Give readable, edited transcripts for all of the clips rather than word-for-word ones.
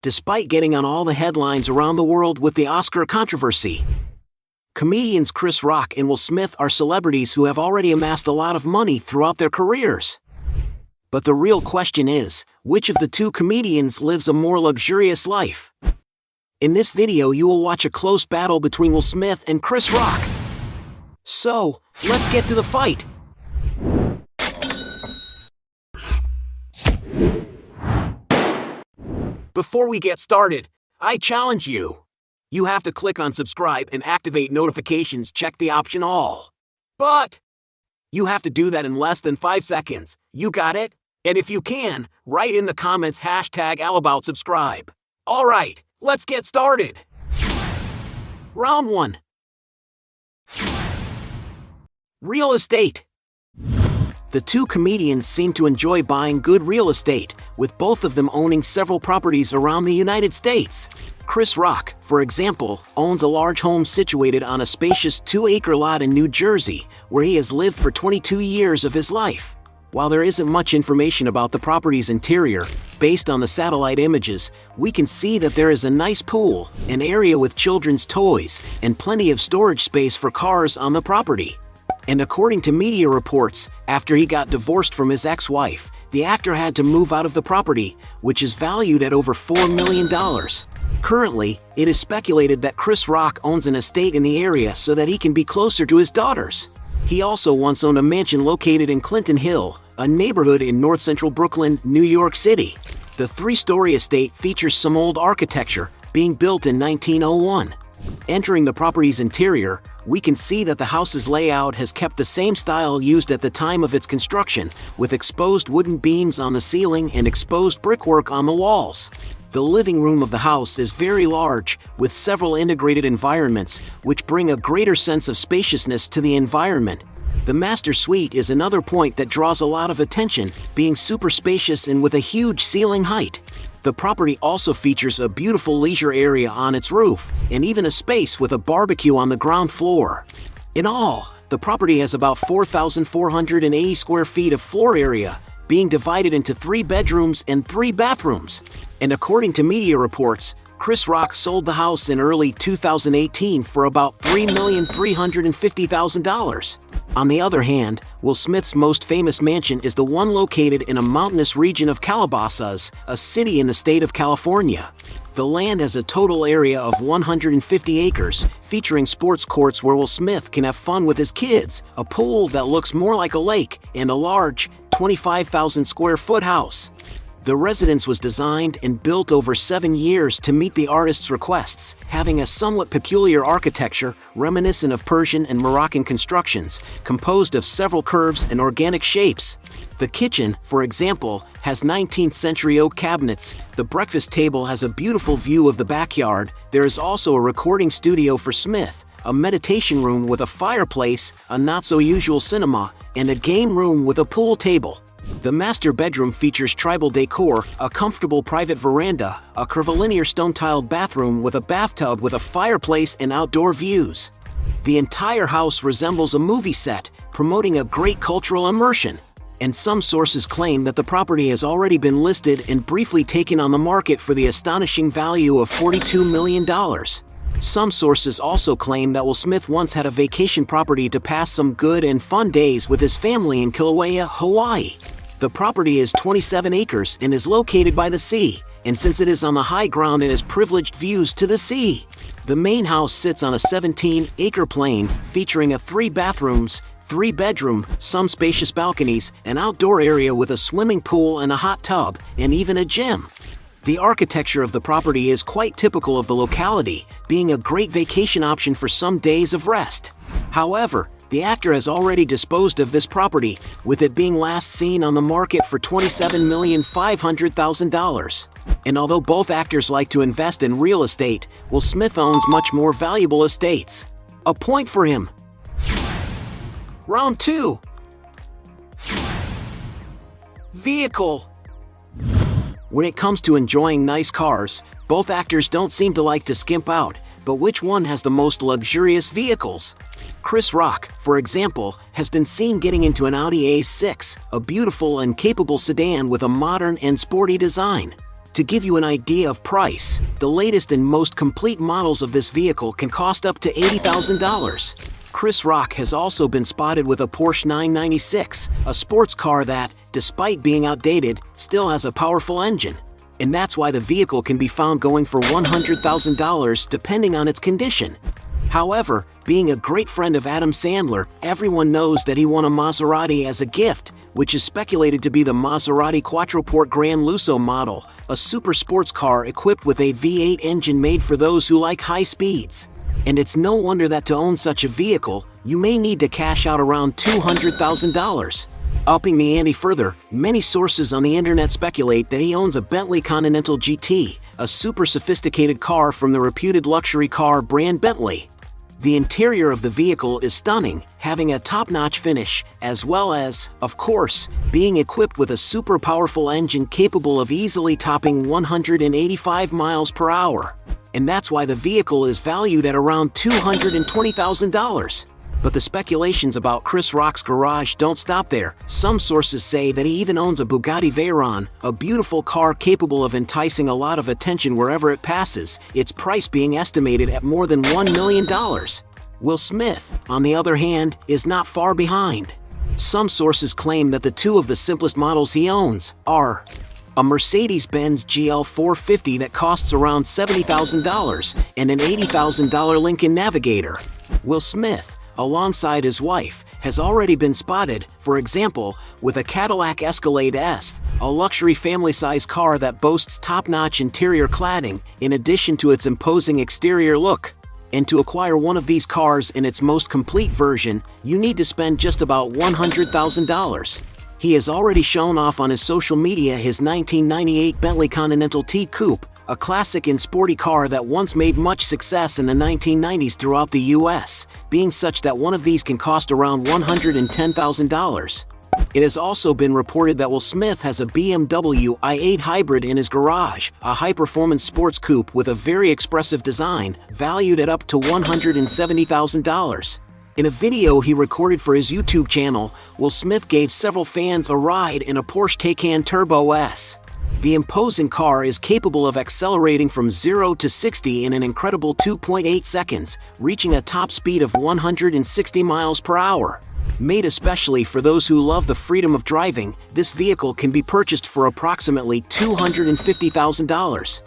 despite getting on all the headlines around the world with the Oscar controversy. Comedians Chris Rock and Will Smith are celebrities who have already amassed a lot of money throughout their careers. But the real question is, which of the two comedians lives a more luxurious life? In this video you will watch a close battle between Will Smith and Chris Rock. So, let's get to the fight. Before we get started, I challenge you. You have to click on subscribe and activate notifications, check the option all. But you have to do that in less than 5 seconds. You got it? And if you can, write in the comments #AllAboutSubscribe. Alright, let's get started. Round 1. Real estate. The two comedians seem to enjoy buying good real estate, with both of them owning several properties around the United States. Chris Rock, for example, owns a large home situated on a spacious 2-acre lot in New Jersey, where he has lived for 22 years of his life. While there isn't much information about the property's interior, based on the satellite images, we can see that there is a nice pool, an area with children's toys, and plenty of storage space for cars on the property. And according to media reports, after he got divorced from his ex-wife, the actor had to move out of the property, which is valued at over $4 million. Currently, it is speculated that Chris Rock owns an estate in the area so that he can be closer to his daughters. He also once owned a mansion located in Clinton Hill, a neighborhood in north-central Brooklyn, New York City. The 3-story estate features some old architecture, being built in 1901. Entering the property's interior, we can see that the house's layout has kept the same style used at the time of its construction, with exposed wooden beams on the ceiling and exposed brickwork on the walls. The living room of the house is very large, with several integrated environments, which bring a greater sense of spaciousness to the environment. The master suite is another point that draws a lot of attention, being super spacious and with a huge ceiling height. The property also features a beautiful leisure area on its roof, and even a space with a barbecue on the ground floor. In all, the property has about 4,480 square feet of floor area, being divided into 3 bedrooms and 3 bathrooms. And according to media reports, Chris Rock sold the house in early 2018 for about $3,350,000. On the other hand, Will Smith's most famous mansion is the one located in a mountainous region of Calabasas, a city in the state of California. The land has a total area of 150 acres, featuring sports courts where Will Smith can have fun with his kids, a pool that looks more like a lake, and a large, 25,000 square foot house. The residence was designed and built over 7 years to meet the artist's requests, having a somewhat peculiar architecture reminiscent of Persian and Moroccan constructions, composed of several curves and organic shapes. The kitchen, for example, has 19th century oak cabinets. The breakfast table has a beautiful view of the backyard. There is also a recording studio for Smith, a meditation room with a fireplace, a not-so-usual cinema, and a game room with a pool table. The master bedroom features tribal decor, a comfortable private veranda, a curvilinear stone-tiled bathroom with a bathtub with a fireplace and outdoor views. The entire house resembles a movie set, promoting a great cultural immersion. And some sources claim that the property has already been listed and briefly taken on the market for the astonishing value of $42 million. Some sources also claim that Will Smith once had a vacation property to pass some good and fun days with his family in Kilauea, Hawaii. The property is 27 acres and is located by the sea, and since it is on the high ground it has privileged views to the sea. The main house sits on a 17-acre plain, featuring a 3 bathrooms, 3 bedroom, some spacious balconies, an outdoor area with a swimming pool and a hot tub, and even a gym. The architecture of the property is quite typical of the locality, being a great vacation option for some days of rest. However, the actor has already disposed of this property, with it being last seen on the market for $27,500,000. And although both actors like to invest in real estate, Will Smith owns much more valuable estates. A point for him. Round 2. Vehicle. When it comes to enjoying nice cars, both actors don't seem to like to skimp out, but which one has the most luxurious vehicles? Chris Rock, for example, has been seen getting into an Audi A6, a beautiful and capable sedan with a modern and sporty design. To give you an idea of price, the latest and most complete models of this vehicle can cost up to $80,000. Chris Rock has also been spotted with a Porsche 996, a sports car that, despite being outdated, still has a powerful engine. And that's why the vehicle can be found going for $100,000 depending on its condition. However, being a great friend of Adam Sandler, everyone knows that he won a Maserati as a gift, which is speculated to be the Maserati Quattroporte Gran Lusso model, a super sports car equipped with a V8 engine made for those who like high speeds. And it's no wonder that to own such a vehicle, you may need to cash out around $200,000. Upping the ante further, many sources on the internet speculate that he owns a Bentley Continental GT, a super sophisticated car from the reputed luxury car brand Bentley. The interior of the vehicle is stunning, having a top-notch finish, as well as, of course, being equipped with a super powerful engine capable of easily topping 185 miles per hour. And that's why the vehicle is valued at around $220,000. But the speculations about Chris Rock's garage don't stop there. Some sources say that he even owns a Bugatti Veyron, a beautiful car capable of enticing a lot of attention wherever it passes, its price being estimated at more than $1 million. Will Smith, on the other hand, is not far behind. Some sources claim that the two of the simplest models he owns are a Mercedes-Benz GL 450 that costs around $70,000 and an $80,000 Lincoln Navigator. Will Smith, alongside his wife, has already been spotted, for example, with a Cadillac Escalade S, a luxury family-size car that boasts top-notch interior cladding, in addition to its imposing exterior look. And to acquire one of these cars in its most complete version, you need to spend just about $100,000. He has already shown off on his social media his 1998 Bentley Continental T Coupe, a classic and sporty car that once made much success in the 1990s throughout the US, being such that one of these can cost around $110,000. It has also been reported that Will Smith has a BMW i8 hybrid in his garage, a high-performance sports coupe with a very expressive design, valued at up to $170,000. In a video he recorded for his YouTube channel, Will Smith gave several fans a ride in a Porsche Taycan Turbo S. The imposing car is capable of accelerating from 0 to 60 in an incredible 2.8 seconds, reaching a top speed of 160 miles per hour. Made especially for those who love the freedom of driving, this vehicle can be purchased for approximately $250,000.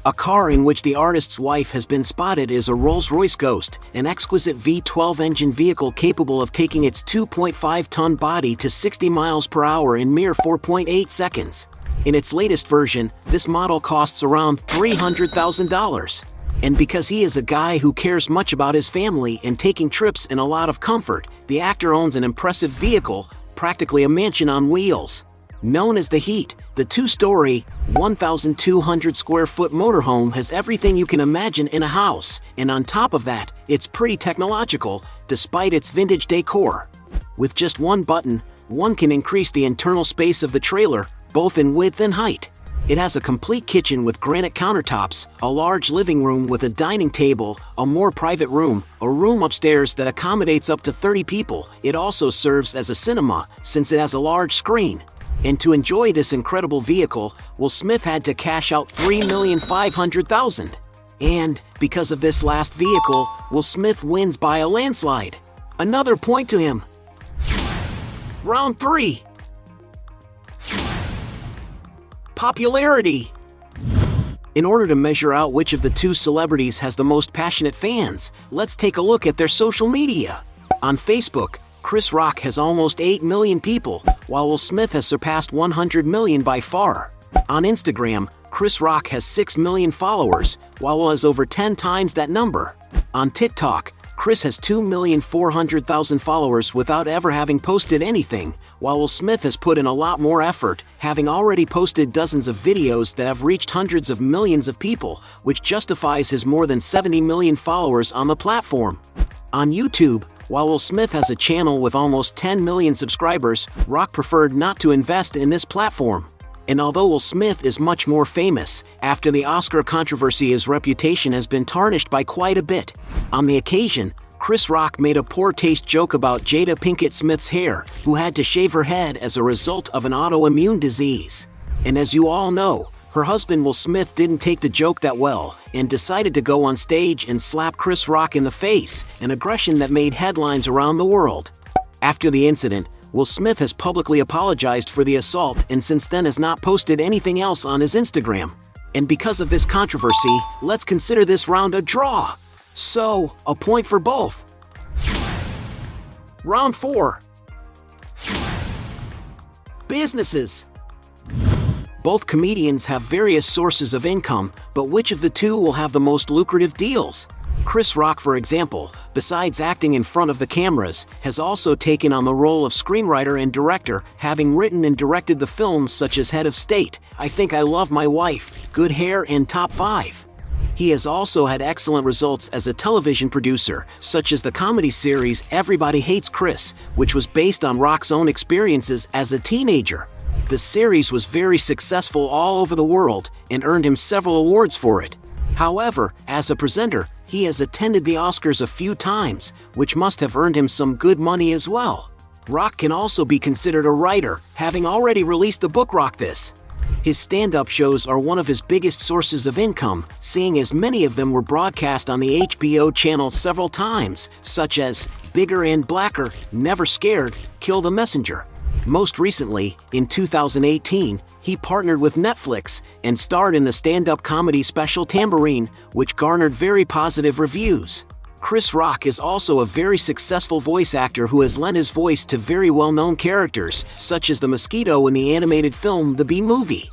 A car in which the artist's wife has been spotted is a Rolls-Royce Ghost, an exquisite V12 engine vehicle capable of taking its 2.5-ton body to 60 miles per hour in mere 4.8 seconds. In its latest version, this model costs around $300,000. And because he is a guy who cares much about his family and taking trips in a lot of comfort, the actor owns an impressive vehicle, practically a mansion on wheels. Known as the Heat, the two-story, 1,200-square-foot motorhome has everything you can imagine in a house, and on top of that, it's pretty technological, despite its vintage decor. With just one button, one can increase the internal space of the trailer, both in width and height. It has a complete kitchen with granite countertops, a large living room with a dining table, a more private room, a room upstairs that accommodates up to 30 people. It also serves as a cinema, since it has a large screen. And to enjoy this incredible vehicle, Will Smith had to cash out $3,500,000. And, because of this last vehicle, Will Smith wins by a landslide. Another point to him. Round 3. Popularity. In order to measure out which of the two celebrities has the most passionate fans, let's take a look at their social media. On Facebook, Chris Rock has almost 8 million people, while Will Smith has surpassed 100 million by far. On Instagram, Chris Rock has 6 million followers, while Will has over 10 times that number. On TikTok, Chris has 2,400,000 followers without ever having posted anything, while Will Smith has put in a lot more effort, having already posted dozens of videos that have reached hundreds of millions of people, which justifies his more than 70 million followers on the platform. On YouTube, while Will Smith has a channel with almost 10 million subscribers, Rock preferred not to invest in this platform. And although Will Smith is much more famous, after the Oscar controversy his reputation has been tarnished by quite a bit. On the occasion, Chris Rock made a poor taste joke about Jada Pinkett Smith's hair, who had to shave her head as a result of an autoimmune disease. And as you all know, Her husband Will Smith didn't take the joke that well and decided to go on stage and slap Chris Rock in the face, an aggression that made headlines around the world. After the incident, Will Smith has publicly apologized for the assault and since then has not posted anything else on his Instagram. And because of this controversy, let's consider this round a draw. So, a point for both. Round 4. Businesses. Both comedians have various sources of income, but which of the two will have the most lucrative deals? Chris Rock, for example, besides acting in front of the cameras, has also taken on the role of screenwriter and director, having written and directed the films such as Head of State, I Think I Love My Wife, Good Hair, and Top 5. He has also had excellent results as a television producer, such as the comedy series Everybody Hates Chris, which was based on Rock's own experiences as a teenager. The series was very successful all over the world and earned him several awards for it. However, as a presenter, he has attended the Oscars a few times, which must have earned him some good money as well. Rock can also be considered a writer, having already released a book Rock This. His stand-up shows are one of his biggest sources of income, seeing as many of them were broadcast on the HBO channel several times, such as Bigger and Blacker, Never Scared, Kill the Messenger. Most recently, in 2018, he partnered with Netflix and starred in the stand-up comedy special Tambourine, which garnered very positive reviews. Chris Rock is also a very successful voice actor who has lent his voice to very well-known characters, such as the mosquito in the animated film The Bee Movie.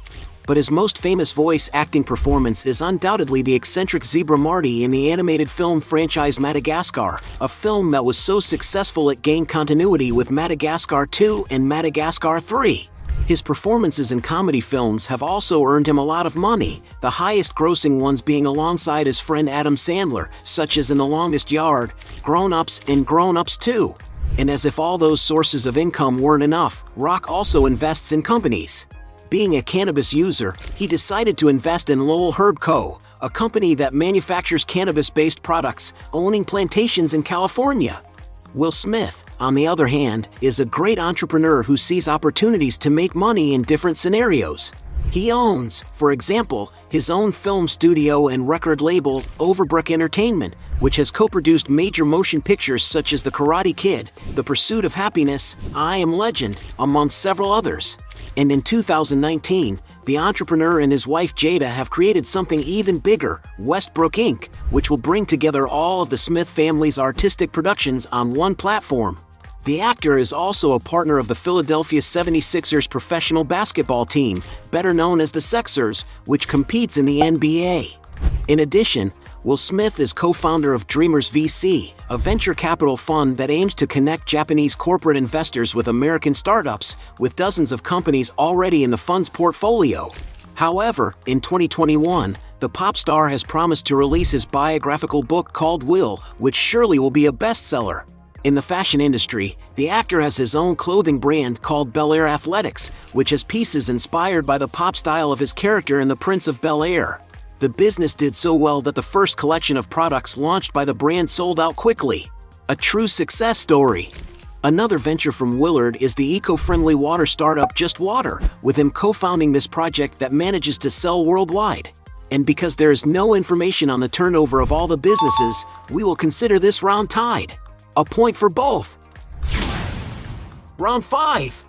But his most famous voice acting performance is undoubtedly the eccentric zebra Marty in the animated film franchise Madagascar, a film that was so successful it gained continuity with Madagascar 2 and Madagascar 3. His performances in comedy films have also earned him a lot of money, the highest grossing ones being alongside his friend Adam Sandler, such as in The Longest Yard, Grown Ups, and Grown Ups 2. And as if all those sources of income weren't enough, Rock also invests in companies. Being a cannabis user, he decided to invest in Lowell Herb Co., a company that manufactures cannabis-based products, owning plantations in California. Will Smith, on the other hand, is a great entrepreneur who sees opportunities to make money in different scenarios. He owns, for example, his own film studio and record label, Overbrook Entertainment, which has co-produced major motion pictures such as The Karate Kid, The Pursuit of Happiness, I Am Legend, among several others. And in 2019, the entrepreneur and his wife Jada have created something even bigger, Westbrook Inc., which will bring together all of the Smith family's artistic productions on one platform. The actor is also a partner of the Philadelphia 76ers professional basketball team, better known as the Sexers, which competes in the NBA. In addition, Will Smith is co-founder of Dreamers VC, a venture capital fund that aims to connect Japanese corporate investors with American startups, with dozens of companies already in the fund's portfolio. However, in 2021, the pop star has promised to release his biographical book called Will, which surely will be a bestseller. In the fashion industry, the actor has his own clothing brand called Bel Air Athletics, which has pieces inspired by the pop style of his character in The Prince of Bel-Air. The business did so well that the first collection of products launched by the brand sold out quickly. A true success story. Another venture from Willard is the eco-friendly water startup Just Water, with him co-founding this project that manages to sell worldwide. And because there is no information on the turnover of all the businesses, we will consider this round tied. A point for both. Round 5.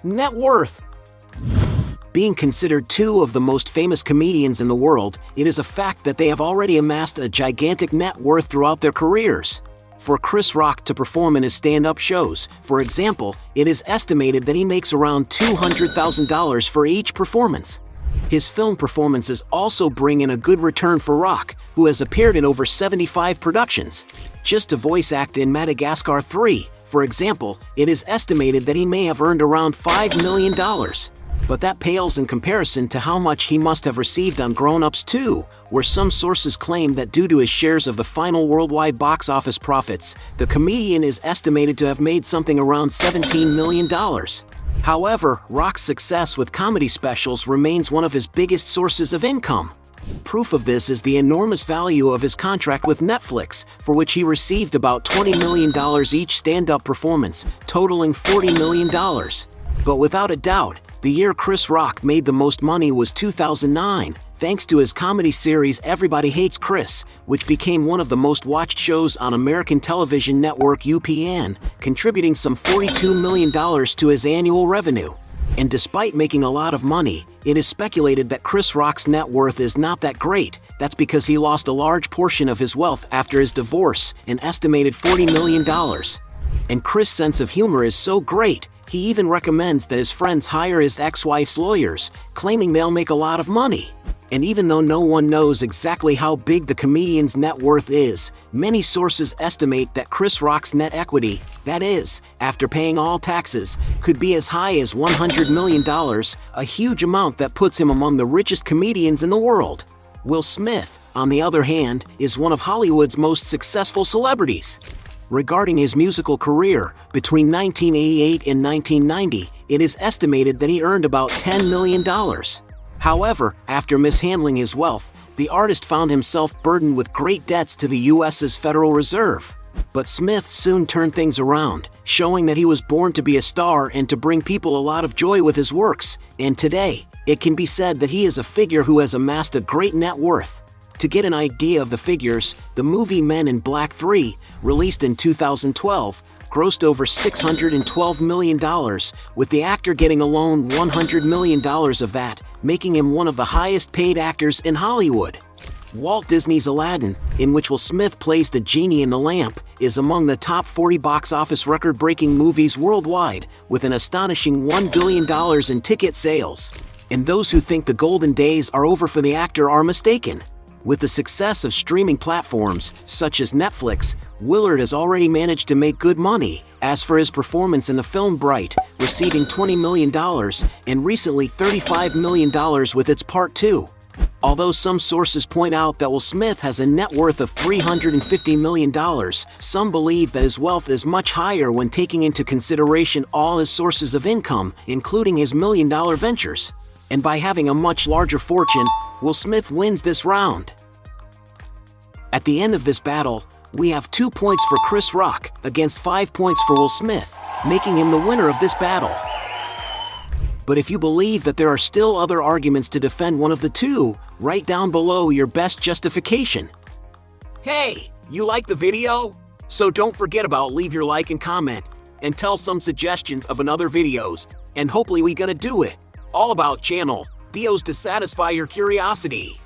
Net worth. Being considered two of the most famous comedians in the world, it is a fact that they have already amassed a gigantic net worth throughout their careers. For Chris Rock to perform in his stand-up shows, for example, it is estimated that he makes around $200,000 for each performance. His film performances also bring in a good return for Rock, who has appeared in over 75 productions. Just to voice act in Madagascar 3, for example, it is estimated that he may have earned around $5 million. But that pales in comparison to how much he must have received on Grown Ups 2, where some sources claim that due to his shares of the final worldwide box office profits, the comedian is estimated to have made something around $17 million. However, Rock's success with comedy specials remains one of his biggest sources of income. Proof of this is the enormous value of his contract with Netflix, for which he received about $20 million each stand-up performance, totaling $40 million. But without a doubt, The year Chris Rock made the most money was 2009, thanks to his comedy series Everybody Hates Chris, which became one of the most watched shows on American television network UPN, contributing some $42 million to his annual revenue. And despite making a lot of money, it is speculated that Chris Rock's net worth is not that great. That's because he lost a large portion of his wealth after his divorce, an estimated $40 million. And Chris' sense of humor is so great, he even recommends that his friends hire his ex-wife's lawyers, claiming they'll make a lot of money. And even though no one knows exactly how big the comedian's net worth is, many sources estimate that Chris Rock's net equity, that is, after paying all taxes, could be as high as $100 million, a huge amount that puts him among the richest comedians in the world. Will Smith, on the other hand, is one of Hollywood's most successful celebrities. Regarding his musical career, between 1988 and 1990, it is estimated that he earned about $10 million. However, after mishandling his wealth, the artist found himself burdened with great debts to the U.S.'s Federal Reserve. But Smith soon turned things around, showing that he was born to be a star and to bring people a lot of joy with his works, and today, it can be said that he is a figure who has amassed a great net worth. To get an idea of the figures, the movie Men in Black 3, released in 2012, grossed over $612 million, with the actor getting alone $100 million of that, making him one of the highest-paid actors in Hollywood. Walt Disney's Aladdin, in which Will Smith plays the genie in the lamp, is among the top 40 box office record-breaking movies worldwide, with an astonishing $1 billion in ticket sales. And those who think the golden days are over for the actor are mistaken. With the success of streaming platforms, such as Netflix, Willard has already managed to make good money. As for his performance in the film Bright, receiving $20 million, and recently $35 million with its Part 2. Although some sources point out that Will Smith has a net worth of $350 million, some believe that his wealth is much higher when taking into consideration all his sources of income, including his million-dollar ventures. And by having a much larger fortune, Will Smith wins this round. At the end of this battle, we have 2 points for Chris Rock against 5 points for Will Smith, making him the winner of this battle. But if you believe that there are still other arguments to defend one of the two, write down below your best justification. Hey, you like the video? So don't forget about leave your like and comment, and tell some suggestions of another videos, and hopefully we gonna do it. All about channel Dios to satisfy your curiosity.